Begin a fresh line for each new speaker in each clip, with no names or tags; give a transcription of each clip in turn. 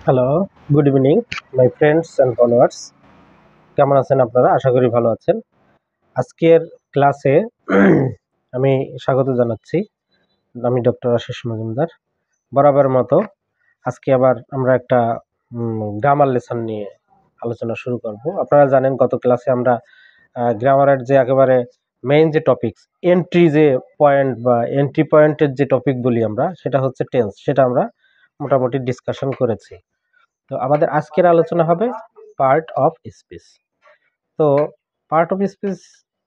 Hello, good evening my friends and followers. কেমন আছেন আপনারা? আশা করি ভালো আছেন। আজকের ক্লাসে আমি স্বাগত জানাচ্ছি। আমি ডক্টর আশিস মজুমদার। বরাবর মতো আজকে আবার আমরা একটা গ্রামার লেসন নিয়ে আলোচনা শুরু করব। আপনারা জানেন গত ক্লাসে আমরা গ্রামারের যে একেবারে মেইন যে টপিকস, এন্ট্রি যে পয়েন্ট বা এন্ট্রি পয়েন্টের যে টপিক বলি আমরা, সেটা হচ্ছে টেন্স। সেটা আমরা মোটামুটি ডিসকাশন করেছি। তো আমাদের আজকের আলোচনা হবে পার্ট অফ স্পিচ। তো পার্ট অফ স্পিচ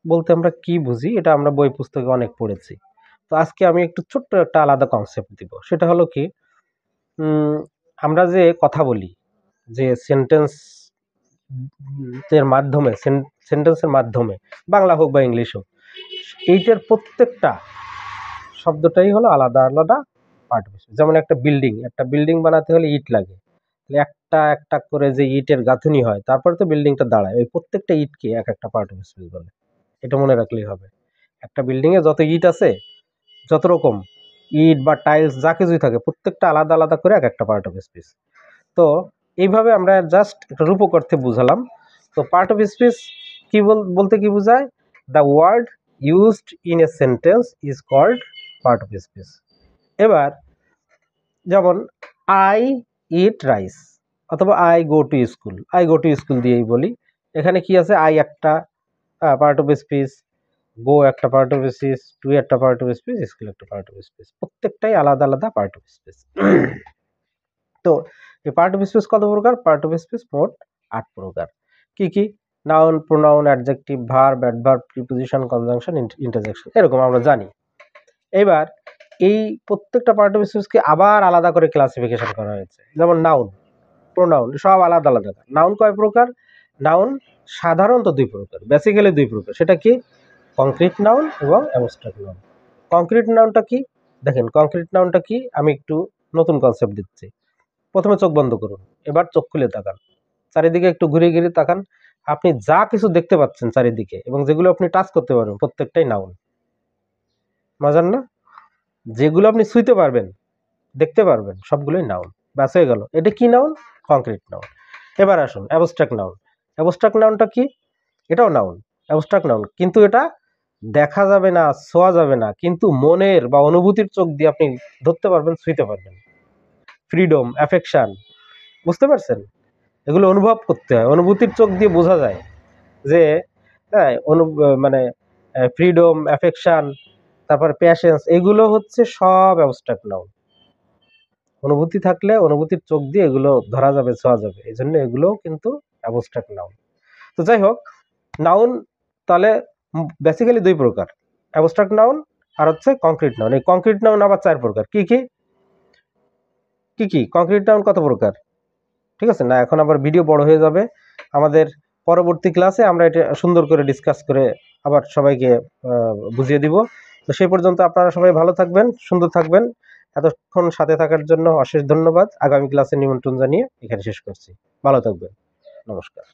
বলতে আমরা কি বুঝি, এটা আমরা বই পুস্তকে অনেক পড়েছি। তো আজকে আমি একটু ছোট্ট একটা আলাদা কনসেপ্ট দিব। সেটা হলো কি, আমরা যে কথা বলি, যে সেন্টেন্সের মাধ্যমে বাংলা হোক বা ইংলিশ হোক, এইটার প্রত্যেকটা শব্দটাই হলো আলাদা আলাদা পার্ট অফ স্পিচ। যেমন একটা বিল্ডিং বানাতে হলে ইট লাগে, একটা একটা করে যে ইটের গাঁথুনি হয়, তারপরে তো বিল্ডিংটা দাঁড়ায়। ওই প্রত্যেকটা ইটকে এক একটা পার্ট অফ স্পিচ বলে। এটা মনে রাখলেই হবে। একটা বিল্ডিং এ যত ইট আছে, যত রকম ইট বা টাইলস যা কিছুই থাকে, প্রত্যেকটা আলাদা আলাদা করে এক একটা পার্ট অফ স্পিচ। তো এইভাবে আমরা জাস্ট একটা রূপক অর্থে বুঝালাম। তো পার্ট অফ স্পিচ কি বলতে কি বোঝায়? The word used in a sentence is called part of speech. এবার যেমন আই ইট রাইস অথবা আই গো টু স্কুল দিয়েই বলি। এখানে কি আছে? আই একটা পার্ট অফ স্পিচ, গো একটা পার্ট অফ স্পিচ, টু একটা পার্ট অফ স্পিচ, স্কুল একটা পার্ট অফ স্পিচ। প্রত্যেকটাই আলাদা আলাদা পার্ট অফ স্পিচ। তো এই পার্ট অফ স্পিচ কত প্রকার? পার্ট অফ স্পিচ মোট 8 প্রকার। কি কি? Noun, pronoun, adjective, verb, adverb, preposition, conjunction, interjection, এরকম আমরা জানি। এবার এই প্রত্যেকটা পার্ট অফ স্পিচকে আবার আলাদা করে ক্লাসিফিকেশন করা হয়েছে। যেমন নাউন, প্রোনাউন, সব আলাদা আলাদা। নাউন কয় প্রকার? নাউন সাধারণত 2 প্রকার, বেসিক্যালি 2 প্রকার। সেটা কি? কংক্রিট নাউন এবং অ্যাবস্ট্রাক্ট নাউন। কংক্রিট নাউনটা কি? দেখেন, কংক্রিট নাউনটা কি, আমি একটু নতুন কনসেপ্ট দিচ্ছি। প্রথমে চোখ বন্ধ করুন, এবার চোখ খুলে তাকান, চারিদিকে একটু ঘুরে ঘুরে তাকান। আপনি যা কিছু দেখতে পাচ্ছেন চারিদিকে এবং যেগুলো আপনি টাচ করতে পারবেন, প্রত্যেকটাই নাউন। মজার না? যেগুলো আপনি ছুঁইতে পারবেন, দেখতে পারবেন, সবগুলোই নাউন। ব্যাস, হয়ে গেল। এটা কি নাউন? Concrete noun. এবার আসুন অ্যাবস্ট্রাক্ট নাউন। অ্যাবস্ট্রাক্ট নাউনটা কি? এটাও নাউন, অ্যাবস্ট্রাক্ট নাউন, কিন্তু এটা দেখা যাবে না, ছোঁয়া যাবে না, কিন্তু মনের বা অনুভূতির চোখ দিয়ে আপনি ধরতে পারবেন, ছুঁইতে পারবেন। ফ্রিডম, অ্যাফেকশন, বুঝতে পারছেন? এগুলো অনুভব করতে হয়, অনুভূতির চোখ দিয়ে বোঝা যায় যে হ্যাঁ, মানে ফ্রিডম, অ্যাফেকশন, তারপর প্যাশন্স, এগুলো হচ্ছে সব অ্যাবস্ট্রাক্ট নাউন। অনুভূতি থাকলে অনুভূতির চোখ দিয়ে এগুলো ধরা যাবে, ছোঁয়া যাবে, এই জন্য এগুলোও কিন্তু অ্যাবস্ট্রাক্ট নাউন। তো যাই হোক, নাউন তাহলে বেসিক্যালি 2 প্রকার, অ্যাবস্ট্রাক্ট নাউন আর হচ্ছে কংক্রিট নাউন। এই কংক্রিট নাউন আবার 4 প্রকার। কি কি? কংক্রিট নাউন কত প্রকার? ঠিক আছে না, এখন আবার ভিডিও বড় হয়ে যাবে। আমাদের পরবর্তী ক্লাসে আমরা এটা সুন্দর করে ডিসকাস করে আবার সবাইকে বুঝিয়ে দিব। তো সেই পর্যন্ত আপনারা সবাই ভালো থাকবেন, সুন্দর থাকবেন। এতক্ষণ সাথে থাকার জন্য অশেষ ধন্যবাদ। আগামী ক্লাসে নিমন্ত্রণ জানিয়ে এখানে শেষ করছি। ভালো থাকবেন। নমস্কার।